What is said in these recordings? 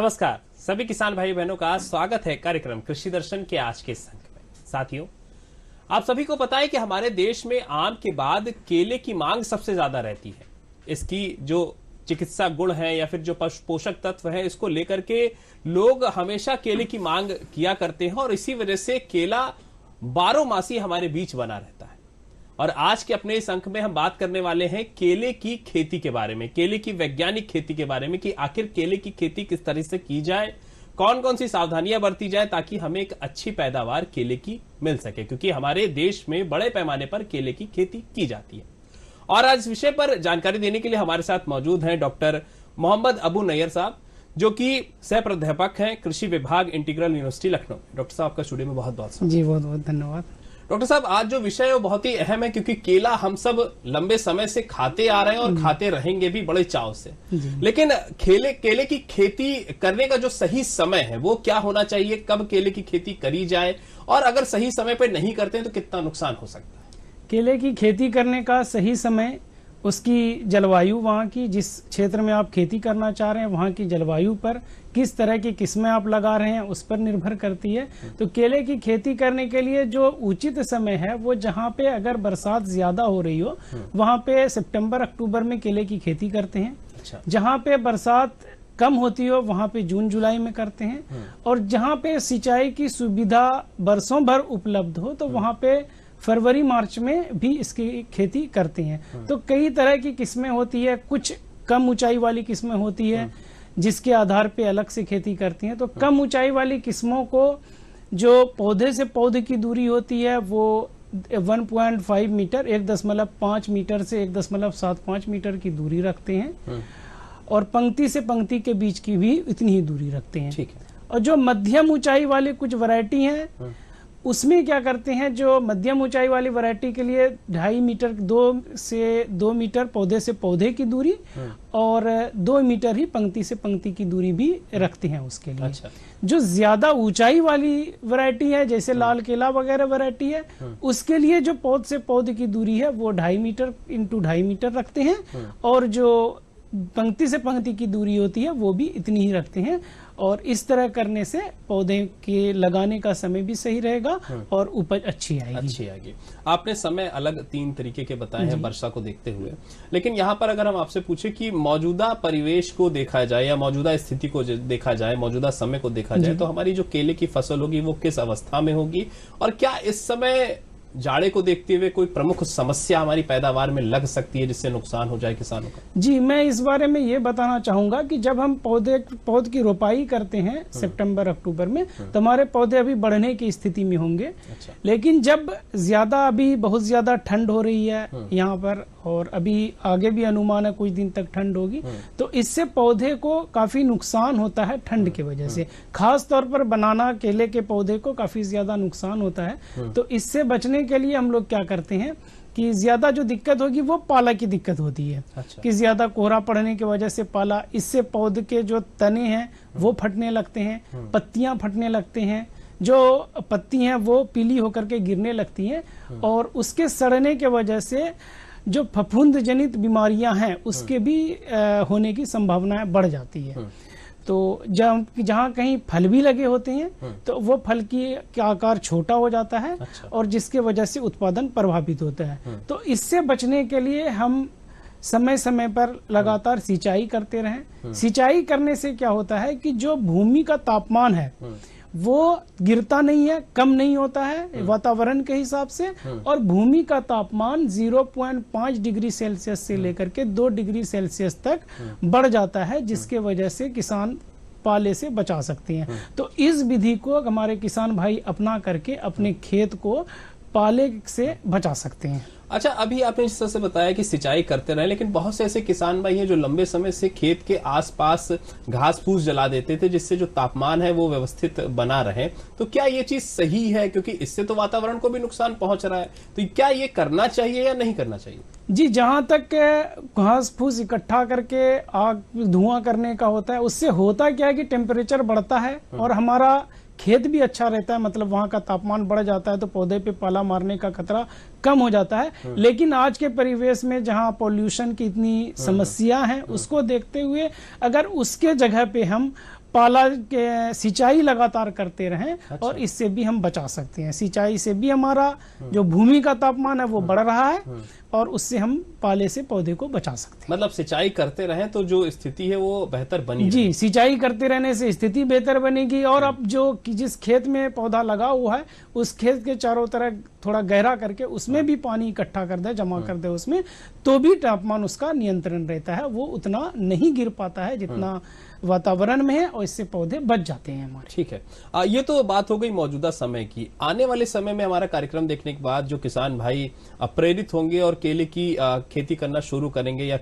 नमस्कार सभी किसान भाई बहनों का स्वागत है कार्यक्रम कृषि दर्शन के आज के इस अंक में। साथियों, आप सभी को पता है कि हमारे देश में आम के बाद केले की मांग सबसे ज्यादा रहती है। इसकी जो चिकित्सा गुण है या फिर जो पोषक तत्व है, इसको लेकर के लोग हमेशा केले की मांग किया करते हैं और इसी वजह से केला बारहमासी हमारे बीच बना रहता है। और आज के अपने इस अंक में हम बात करने वाले हैं केले की खेती के बारे में, केले की वैज्ञानिक खेती के बारे में कि आखिर केले की खेती किस तरह से की जाए, कौन कौन सी सावधानियां बरती जाए ताकि हमें एक अच्छी पैदावार केले की मिल सके, क्योंकि हमारे देश में बड़े पैमाने पर केले की खेती की जाती है। और आज इस विषय पर जानकारी देने के लिए हमारे साथ मौजूद हैं डॉक्टर मोहम्मद अबू नैयर साहब, जो कि सह प्राध्यापक हैं कृषि विभाग इंटीग्रल यूनिवर्सिटी लखनऊ। डॉक्टर साहब आपका स्टूडियो में बहुत बहुत जी बहुत बहुत धन्यवाद। डॉक्टर साहब, आज जो विषय है वो बहुत ही अहम है, क्योंकि केला हम सब लंबे समय से खाते आ रहे हैं और खाते रहेंगे भी बड़े चाव से। लेकिन केले की खेती करने का जो सही समय है वो क्या होना चाहिए, कब केले की खेती करी जाए, और अगर सही समय पर नहीं करते हैं तो कितना नुकसान हो सकता है? केले की खेती करने का सही समय उसकी जलवायु, वहाँ की जिस क्षेत्र में आप खेती करना चाह रहे हैं वहाँ की जलवायु पर, किस तरह की किस्में आप लगा रहे हैं उस पर निर्भर करती है। तो केले की खेती करने के लिए जो उचित समय है वो जहाँ पे अगर बरसात ज्यादा हो रही हो वहाँ पे सितंबर अक्टूबर में केले की खेती करते हैं। अच्छा। जहाँ पे बरसात कम होती हो वहाँ पे जून जुलाई में करते हैं, और जहाँ पे सिंचाई की सुविधा बरसों भर उपलब्ध हो तो वहाँ पे फरवरी मार्च में भी इसकी खेती करते हैं। तो कई तरह की किस्में होती है, कुछ कम ऊंचाई वाली किस्में होती है जिसके आधार पे अलग से खेती करती हैं। तो कम ऊंचाई वाली किस्मों को जो पौधे से पौधे की दूरी होती है वो 1.5 मीटर 1.5 मीटर से 1.75 मीटर की दूरी रखते हैं, और पंक्ति से पंक्ति के बीच की भी इतनी ही दूरी रखते हैं। ठीक है। और जो मध्यम ऊंचाई वाले कुछ वैरायटी हैं उसमें क्या करते हैं, जो मध्यम ऊंचाई वाली वैरायटी के लिए 2.5 मीटर 2 से 2 मीटर पौधे से पौधे की दूरी और 2 मीटर ही पंक्ति से पंक्ति की दूरी भी रखते हैं उसके लिए। अच्छा। जो ज्यादा ऊंचाई वाली वैरायटी है जैसे लाल केला वगैरह वैरायटी है, उसके लिए जो पौध से पौधे की दूरी है वो 2.5 मीटर इंटू 2.5 मीटर रखते हैं, और जो पंक्ति से पंक्ति की दूरी होती है वो भी इतनी ही रखते हैं। और इस तरह करने से पौधे के लगाने का समय भी सही रहेगा और उपज अच्छी आएगी। आपने समय अलग 3 तरीके के बताए हैं वर्षा को देखते हुए, लेकिन यहाँ पर अगर हम आपसे पूछे कि मौजूदा परिवेश को देखा जाए या मौजूदा स्थिति को देखा जाए, मौजूदा समय को देखा जाए, तो हमारी जो केले की फसल होगी वो किस अवस्था में होगी, और क्या इस समय जाड़े को देखते हुए कोई प्रमुख समस्या हमारी पैदावार में लग सकती है जिससे नुकसान हो जाए किसानों का? जी, मैं इस बारे में ये बताना चाहूंगा कि जब हम पौध की रोपाई करते हैं सितंबर अक्टूबर में, तो हमारे पौधे अभी बढ़ने की स्थिति में होंगे। अच्छा। लेकिन जब अभी बहुत ज्यादा ठंड हो रही है यहाँ पर, और अभी आगे भी अनुमान है कुछ दिन तक ठंड होगी, तो इससे पौधे को काफी नुकसान होता है ठंड की वजह से। खास तौर पर बनाना केले के पौधे को काफी ज्यादा नुकसान होता है। तो इससे बचने के लिए हम लोग क्या करते हैं कि ज्यादा जो दिक्कत होगी वो पाला की दिक्कत होती है। अच्छा। कि ज्यादा कोहरा पड़ने की वजह से पाला, इससे पौधे के जो तने हैं वो फटने लगते हैं, पत्तियां फटने लगते हैं, जो पत्ती हैं वो पीली होकर के गिरने लगती हैं, और उसके सड़ने के वजह से जो फफूंद जनित बीमारियां हैं उसके भी होने की संभावनाएं बढ़ जाती है। तो जहाँ कहीं फल भी लगे होते हैं तो वो फल की आकार छोटा हो जाता है। अच्छा। और जिसके वजह से उत्पादन प्रभावित होता है। तो इससे बचने के लिए हम समय समय पर लगातार सिंचाई करते रहें। सिंचाई करने से क्या होता है कि जो भूमि का तापमान है वो गिरता नहीं है, कम नहीं होता है वातावरण के हिसाब से, और भूमि का तापमान 0.5 डिग्री सेल्सियस से लेकर के 2 डिग्री सेल्सियस तक बढ़ जाता है, जिसके वजह से किसान पाले से बचा सकते हैं। तो इस विधि को हमारे किसान भाई अपना करके अपने खेत को पाले से बचा सकते हैं। अच्छा, अभी आपने इस तरह से बताया कि सिंचाई करते रहे, लेकिन बहुत से ऐसे किसान भाई हैं जो लंबे समय से खेत के आसपास घास फूस जला देते थे जिससे जो तापमान है वो व्यवस्थित बना रहे। तो क्या ये चीज सही है, क्योंकि इससे तो वातावरण को भी नुकसान पहुंच रहा है, तो क्या ये करना चाहिए या नहीं करना चाहिए? जी, जहां तक घास फूस इकट्ठा करके आग धुआं करने का होता है, उससे होता क्या है कि टेम्परेचर बढ़ता है और हमारा खेत भी अच्छा रहता है, मतलब वहाँ का तापमान बढ़ जाता है तो पौधे पे पाला मारने का खतरा कम हो जाता है। लेकिन आज के परिवेश में जहाँ पॉल्यूशन की इतनी समस्या है, उसको देखते हुए अगर उसके जगह पे हम पाला के सिंचाई लगातार करते रहें। और इससे भी हम बचा सकते हैं। सिंचाई से भी हमारा जो भूमि का तापमान है वो बढ़ रहा है और उससे हम पाले से पौधे को बचा सकते हैं। मतलब सिंचाई करते रहें तो जो स्थिति है वो बेहतर बनी जी, सिंचाई करते रहने से स्थिति बेहतर बनेगी। और अब जो जिस खेत में पौधा लगा हुआ है उस खेत के चारों तरफ थोड़ा गहरा करके उसमें भी पानी इकट्ठा कर दे, जमा कर दे उसमें, तो भी तापमान उसका नियंत्रण रहता है। वो उतना नहीं गिर पाता है जितना वातावरण में है और इससे पौधे बच जाते हैं हमारे। ठीक है। ये तो बात हो गई मौजूदा समय की। आने वाले समय में हमारा कार्यक्रम देखने के बाद जो किसान भाई प्रेरित होंगे और केले की खेती करना शुरू करेंगे या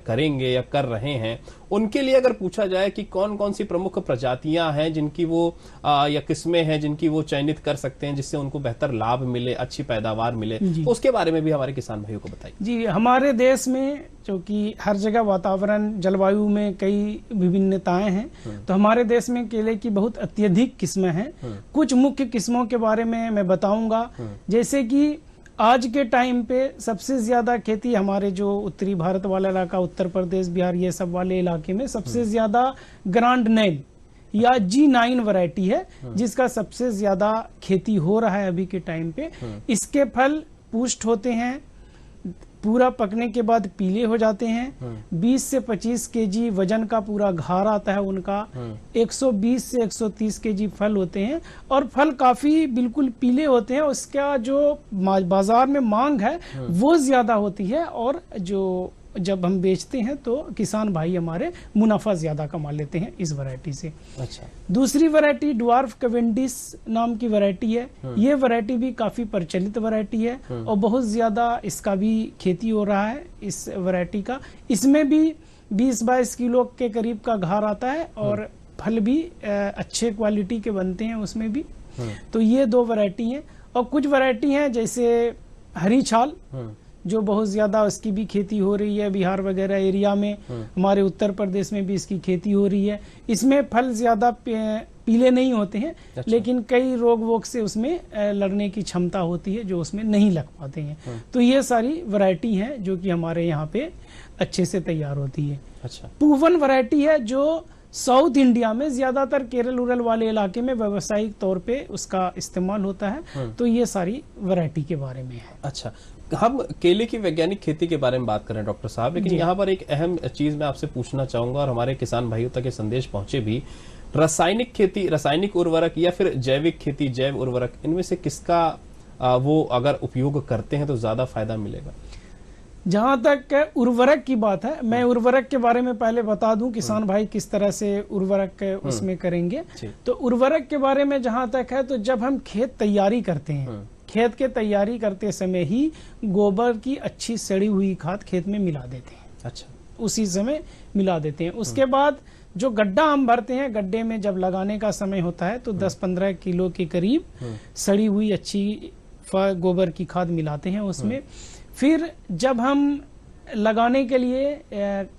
कर रहे हैं, उनके लिए अगर पूछा जाए कि कौन कौन सी प्रमुख प्रजातियां हैं जिनकी वो या किस्में हैं जिनकी वो चयनित कर सकते हैं जिससे उनको बेहतर लाभ मिले, अच्छी पैदावार मिले, तो उसके बारे में भी हमारे किसान भाइयों को बताइए। जी, हमारे देश में जो कि हर जगह वातावरण जलवायु में कई विभिन्नताएं हैं, तो हमारे देश में केले की बहुत अत्यधिक किस्में हैं। कुछ मुख्य किस्मों के बारे में मैं बताऊंगा। जैसे कि आज के टाइम पे सबसे ज्यादा खेती हमारे जो उत्तरी भारत वाला इलाका, उत्तर प्रदेश, बिहार, ये सब वाले इलाके में सबसे ज्यादा ग्रांड नैन या G9 वैरायटी है जिसका सबसे ज्यादा खेती हो रहा है अभी के टाइम पे। इसके फल पुष्ट होते हैं, पूरा पकने के बाद पीले हो जाते हैं। 20 से 25 केजी वजन का पूरा घार आता है उनका। 120 से 130 केजी फल होते हैं और फल काफी बिल्कुल पीले होते हैं। उसका जो बाजार में मांग है वो ज्यादा होती है और जो जब हम बेचते हैं तो किसान भाई हमारे मुनाफा ज्यादा कमा लेते हैं इस वैरायटी से। अच्छा। दूसरी वैरायटी ड्वार्फ कैवेंडिश नाम की वैरायटी है। ये वैरायटी भी काफी प्रचलित वैरायटी है और बहुत ज्यादा इसका भी खेती हो रहा है इस वैरायटी का। इसमें भी 20-22 किलो के करीब का घार आता है और फल भी अच्छे क्वालिटी के बनते हैं उसमें भी। तो ये 2 वैरायटी हैं। और कुछ वैरायटी हैं जैसे हरी छाल जो बहुत ज्यादा उसकी भी खेती हो रही है बिहार वगैरह एरिया में। हमारे उत्तर प्रदेश में भी इसकी खेती हो रही है। इसमें फल ज्यादा पीले नहीं होते हैं। अच्छा। लेकिन कई रोग वोग से उसमें लड़ने की क्षमता होती है जो उसमें नहीं लग पाते हैं। तो ये सारी वैरायटी हैं जो कि हमारे यहाँ पे अच्छे से तैयार होती है। अच्छा। पूवन वैरायटी है जो साउथ इंडिया में ज्यादातर केरल उरल वाले इलाके में व्यावसायिक तौर पे उसका इस्तेमाल होता है। तो ये सारी वैरायटी के बारे में है। अच्छा, हम केले की वैज्ञानिक खेती के बारे में बात करें डॉक्टर साहब, लेकिन यहाँ पर एक अहम चीज मैं आपसे पूछना चाहूंगा और हमारे किसान भाइयों तक ये संदेश पहुंचे भी। रासायनिक खेती, रासायनिक उर्वरक या फिर जैविक खेती, जैव उर्वरक, इनमें से किसका वो अगर उपयोग करते हैं तो ज्यादा फायदा मिलेगा? जहां तक उर्वरक की बात है, मैं उर्वरक के बारे में पहले बता दूं किसान भाई किस तरह से उर्वरक उसमें करेंगे। तो उर्वरक के बारे में जहां तक है, तो जब हम खेत तैयारी करते हैं, खेत के तैयारी करते समय ही गोबर की अच्छी सड़ी हुई खाद खेत में मिला देते हैं। अच्छा। उसी समय मिला देते हैं। उसके बाद जो गड्ढा हम भरते हैं, गड्ढे में जब लगाने का समय होता है तो 10-15 किलो के करीब सड़ी हुई अच्छी गोबर की खाद मिलाते हैं उसमें। फिर जब हम लगाने के लिए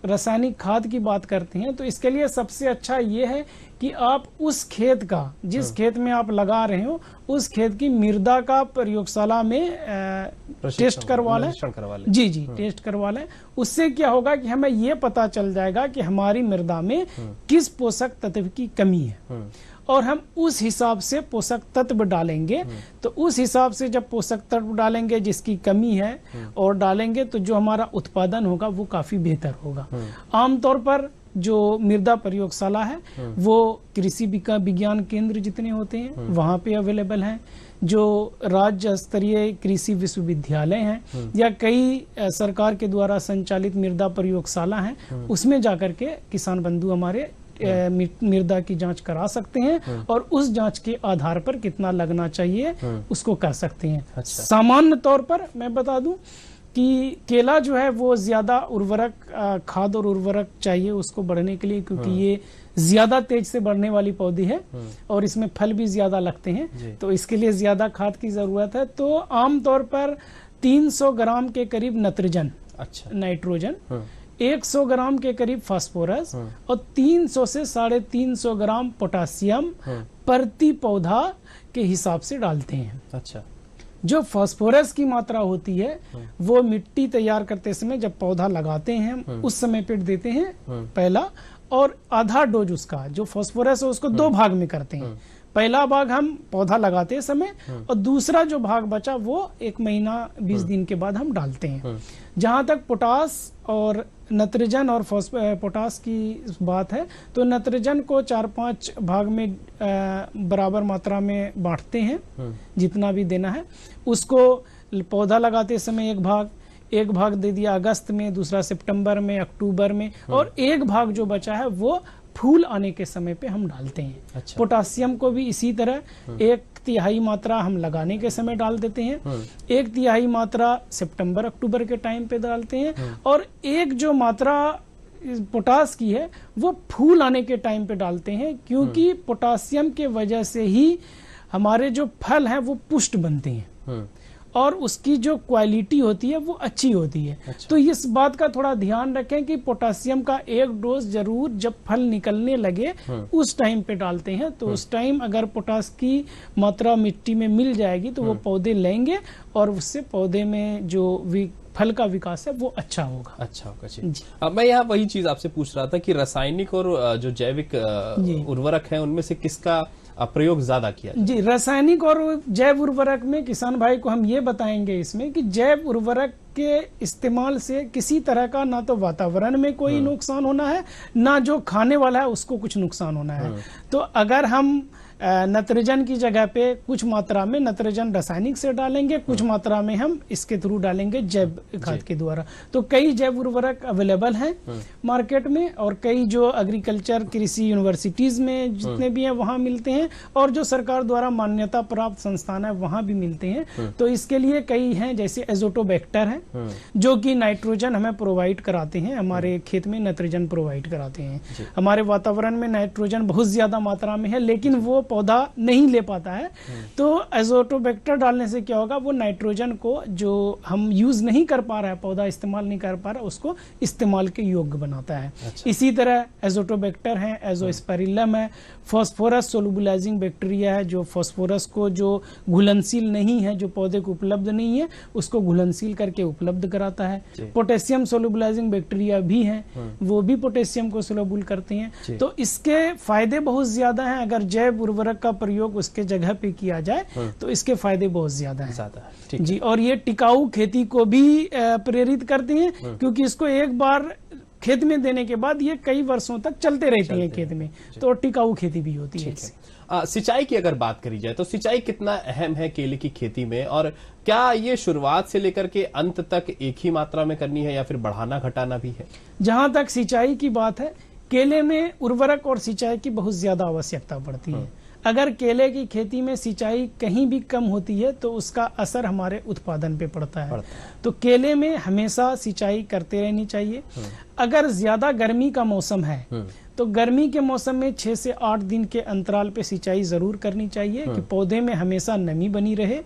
रासायनिक खाद की बात करते हैं तो इसके लिए सबसे अच्छा ये है कि आप उस खेत का, जिस खेत में आप लगा रहे हो, उस खेत की मृदा का प्रयोगशाला में टेस्ट करवा लें। जी, टेस्ट करवा लें। उससे क्या होगा कि हमें ये पता चल जाएगा कि हमारी मृदा में किस पोषक तत्व की कमी है और हम उस हिसाब से पोषक तत्व डालेंगे। तो उस हिसाब से जब पोषक तत्व डालेंगे जिसकी कमी है और डालेंगे तो जो हमारा उत्पादन होगा वो काफी बेहतर होगा। आमतौर पर जो मृदा प्रयोगशाला है वो कृषि विज्ञान केंद्र जितने होते हैं वहां पे अवेलेबल हैं। जो राज्य स्तरीय कृषि विश्वविद्यालय हैं या कई सरकार के द्वारा संचालित मृदा प्रयोगशाला हैं, उसमें जाकर के किसान बंधु हमारे मृदा की जांच करा सकते हैं और उस जांच के आधार पर कितना लगना चाहिए उसको कर सकते हैं। अच्छा। सामान्य तौर पर मैं बता दूं कि केला जो है वो ज्यादा उर्वरक, खाद और उर्वरक चाहिए उसको बढ़ने के लिए, क्योंकि ये ज्यादा तेज से बढ़ने वाली पौधी है और इसमें फल भी ज्यादा लगते हैं, तो इसके लिए ज्यादा खाद की जरूरत है। तो आमतौर पर 300 ग्राम के करीब नाइट्रोजन, अच्छा, नाइट्रोजन, 100 ग्राम के करीब फास्फोरस और 300 से 350 ग्राम पोटासियम प्रति पौधा के हिसाब से डालते हैं। अच्छा। जो फास्फोरस की मात्रा होती है वो मिट्टी तैयार करते समय जब पौधा लगाते हैं उस समय पे देते हैं पहला, और आधा डोज उसका जो फास्फोरस है उसको 2 भाग में करते हैं। पहला भाग हम पौधा लगाते समय और दूसरा जो भाग बचा वो 1 महीना 20 दिन के बाद हम डालते हैं। जहां तक पोटास और नत्रजन और पोटास की बात है तो नत्रजन को 4-5 भाग में बराबर मात्रा में बांटते हैं, जितना भी देना है उसको। पौधा लगाते समय एक भाग दे दिया अगस्त में, दूसरा सितंबर में, अक्टूबर में, और एक भाग जो बचा है वो फूल आने के समय पे हम डालते हैं। अच्छा। पोटासियम को भी इसी तरह 1/3 मात्रा हम लगाने के समय डाल देते हैं, 1/3 मात्रा सितंबर अक्टूबर के टाइम पे डालते हैं, और एक जो मात्रा पोटास की है वो फूल आने के टाइम पे डालते हैं, क्योंकि पोटासियम के वजह से ही हमारे जो फल हैं वो पुष्ट बनते हैं और उसकी जो क्वालिटी होती है वो अच्छी होती है। अच्छा। तो इस बात का थोड़ा ध्यान रखें कि पोटासियम का 1 डोज जरूर जब फल निकलने लगे उस टाइम पे डालते हैं। तो उस टाइम अगर पोटास की मात्रा मिट्टी में मिल जाएगी तो वो पौधे लेंगे और उससे पौधे में जो फल का विकास है वो अच्छा होगा। अच्छा होगा जी। मैं यहाँ वही चीज आपसे पूछ रहा था कि रासायनिक और जो जैविक उर्वरक हैं उनमें से किसका प्रयोग ज्यादा किया जाए? जी, रासायनिक और जैव उर्वरक में किसान भाई को हम ये बताएंगे इसमें कि जैव उर्वरक के इस्तेमाल से किसी तरह का ना तो वातावरण में कोई नुकसान होना है, ना जो खाने वाला है उसको कुछ नुकसान होना है। तो अगर हम नत्रजन की जगह पे कुछ मात्रा में नत्रजन रासायनिक से डालेंगे, कुछ मात्रा में हम इसके थ्रू डालेंगे जैव खाद के द्वारा। तो कई जैव उर्वरक अवेलेबल हैं मार्केट में, और कई जो एग्रीकल्चर कृषि यूनिवर्सिटीज में जितने भी हैं वहां मिलते हैं, और जो सरकार द्वारा मान्यता प्राप्त संस्थान है वहां भी मिलते हैं। तो इसके लिए कई हैं, जैसे एजोटोबैक्टर है जो कि नाइट्रोजन हमें प्रोवाइड कराते हैं, हमारे खेत में नाइट्रोजन प्रोवाइड कराते हैं। हमारे वातावरण में नाइट्रोजन बहुत ज्यादा मात्रा में है लेकिन वो पौधा नहीं ले पाता है, तो एजोटोबैक्टर डालने से क्या होगा, वो नाइट्रोजन को जो हम यूज नहीं कर पा रहा है, पौधा इस्तेमाल नहीं कर पा रहा, उसको इस्तेमाल के योग्य बनाता है। अच्छा। इसी तरह एजोटोबैक्टर है, एजोस्पेरिलम है, फास्फोरस सोलुबलाइजिंग बैक्टीरिया है जो फास्फोरस को जो घुलनशील नहीं है, जो पौधे को उपलब्ध नहीं है, उसको घुलनशील करके उपलब्ध कराता है। पोटेशियम सोलुबलाइजिंग बैक्टीरिया भी हैं, वो भी पोटेशियम को सोलुबल करते हैं। तो इसके फायदे बहुत ज्यादा हैं। अगर जैव उर्वरक का प्रयोग उसके जगह पे किया जाए तो इसके फायदे बहुत ज्यादा हैं जी। और ये टिकाऊ खेती को भी प्रेरित करती हैं, क्योंकि इसको एक बार खेत में देने के बाद ये कई वर्षों तक चलते रहती हैं खेत में, तो टिकाऊ खेती भी होती है। सिंचाई की अगर बात करी जाए तो सिंचाई कितना अहम है केले की खेती में, और क्या ये शुरुआत से लेकर के अंत तक एक ही मात्रा में करनी है या फिर बढ़ाना घटाना भी है? जहां तक सिंचाई की बात है, केले में उर्वरक और सिंचाई की बहुत ज्यादा आवश्यकता पड़ती है। अगर केले की खेती में सिंचाई कहीं भी कम होती है तो उसका असर हमारे उत्पादन पे पड़ता है। तो केले में हमेशा सिंचाई करते रहनी चाहिए। अगर ज्यादा गर्मी का मौसम है तो गर्मी के मौसम में 6 से 8 दिन के अंतराल पे सिंचाई जरूर करनी चाहिए कि पौधे में हमेशा नमी बनी रहे।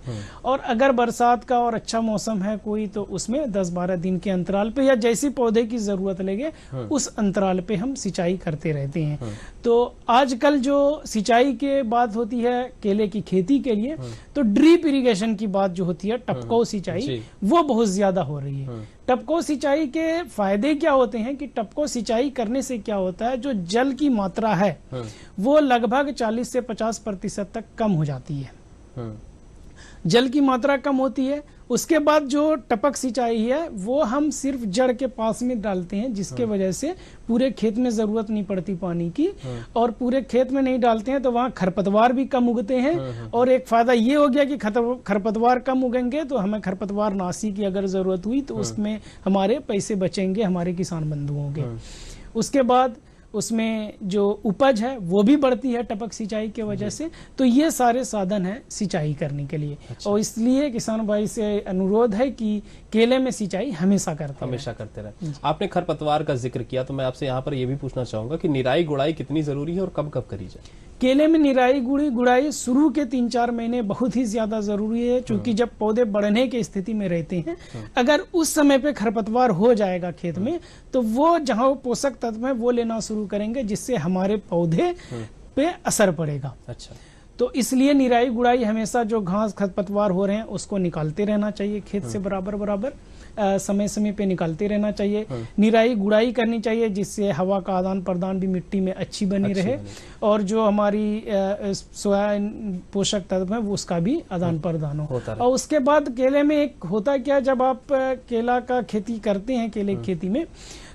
और अगर बरसात का और अच्छा मौसम है कोई तो उसमें 10-12 दिन के अंतराल पे या जैसी पौधे की जरूरत लगे उस अंतराल पे हम सिंचाई करते रहते हैं। तो आजकल जो सिंचाई के बात होती है केले की खेती के लिए, तो ड्रिप इरिगेशन की बात जो होती है, टपकाऊ सिंचाई, वो बहुत ज्यादा हो रही है। टपको सिंचाई के फायदे क्या होते हैं कि टपको सिंचाई करने से क्या होता है, जो जल की मात्रा है वो लगभग 40 से 50% तक कम हो जाती है। जल की मात्रा कम होती है। उसके बाद जो टपक सिंचाई है वो हम सिर्फ जड़ के पास में डालते हैं, जिसके वजह से पूरे खेत में जरूरत नहीं पड़ती पानी की, और पूरे खेत में नहीं डालते हैं तो वहाँ खरपतवार भी कम उगते हैं। और एक फायदा ये हो गया कि खरपतवार कम उगेंगे तो हमें खरपतवार नाशी की अगर जरूरत हुई तो उसमें हमारे पैसे बचेंगे, हमारे किसान बंधुओं के। उसके बाद उसमें जो उपज है वो भी बढ़ती है टपक सिंचाई के वजह से। तो ये सारे साधन हैं सिंचाई करने के लिए। अच्छा। और इसलिए किसान भाई से अनुरोध है कि केले में सिंचाई हमेशा करते रहे। आपने खरपतवार का जिक्र किया तो मैं आपसे यहाँ पर ये भी पूछना चाहूंगा कि निराई गुड़ाई कितनी जरूरी है और कब कब करी जाए? केले में निराई गुड़ाई शुरू के 3-4 महीने बहुत ही ज्यादा जरूरी है, क्योंकि जब पौधे बढ़ने की स्थिति में रहते हैं, अगर उस समय पे खरपतवार हो जाएगा खेत में तो वो जहां पोषक तत्व है वो लेना शुरू करेंगे, जिससे हमारे पौधे पे असर पड़ेगा। अच्छा। तो इसलिए निराई गुड़ाई हमेशा जो घास खरपतवार हो रहे हैं उसको निकालते रहना चाहिए खेत से बराबर बराबर, समय समय पे निकालते रहना चाहिए। निराई गुड़ाई करनी चाहिए जिससे हवा का आदान प्रदान भी मिट्टी में अच्छी बनी रहे और जो हमारी सोया पोषक तत्व है वो उसका भी आदान प्रदान हो। और उसके बाद केले में एक होता क्या, जब आप केला का खेती करते हैं केले की खेती में,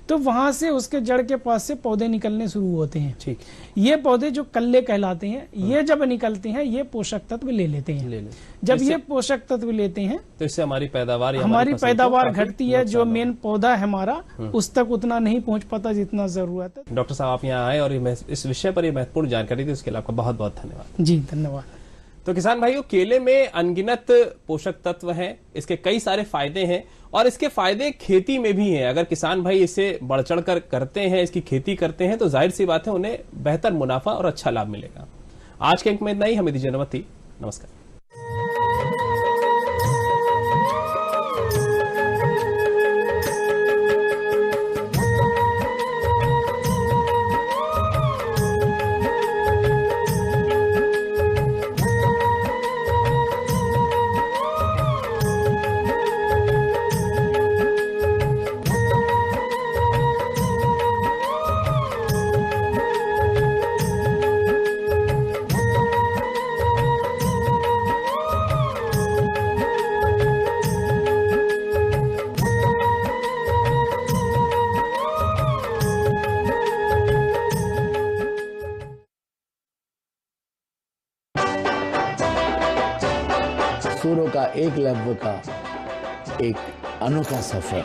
तो वहां से उसके जड़ के पास से पौधे निकलने शुरू होते हैं। ठीक, ये पौधे जो कल्ले कहलाते हैं, ये जब निकलते हैं ये पोषक तत्व ले लेते हैं। जब ये पोषक तत्व लेते हैं तो इससे हमारी पैदावार घटती है। जो मेन पौधा है हमारा उस तक उतना नहीं पहुंच पाता जितना जरूरत है। डॉक्टर साहब आप यहाँ आए और इस विषय पर ये महत्वपूर्ण जानकारी दी, उसके लिए आपका बहुत बहुत धन्यवाद। जी धन्यवाद। तो किसान भाइयों, केले में अनगिनत पोषक तत्व हैं, इसके कई सारे फायदे हैं और इसके फायदे खेती में भी हैं। अगर किसान भाई इसे बढ़ चढ़ कर करते हैं, इसकी खेती करते हैं, तो जाहिर सी बात है उन्हें बेहतर मुनाफा और अच्छा लाभ मिलेगा। आज के अंक में इतना ही। हमें दीजिए अनुमति। नमस्कार। सूरों का एकलव्य का एक अनोखा सफर।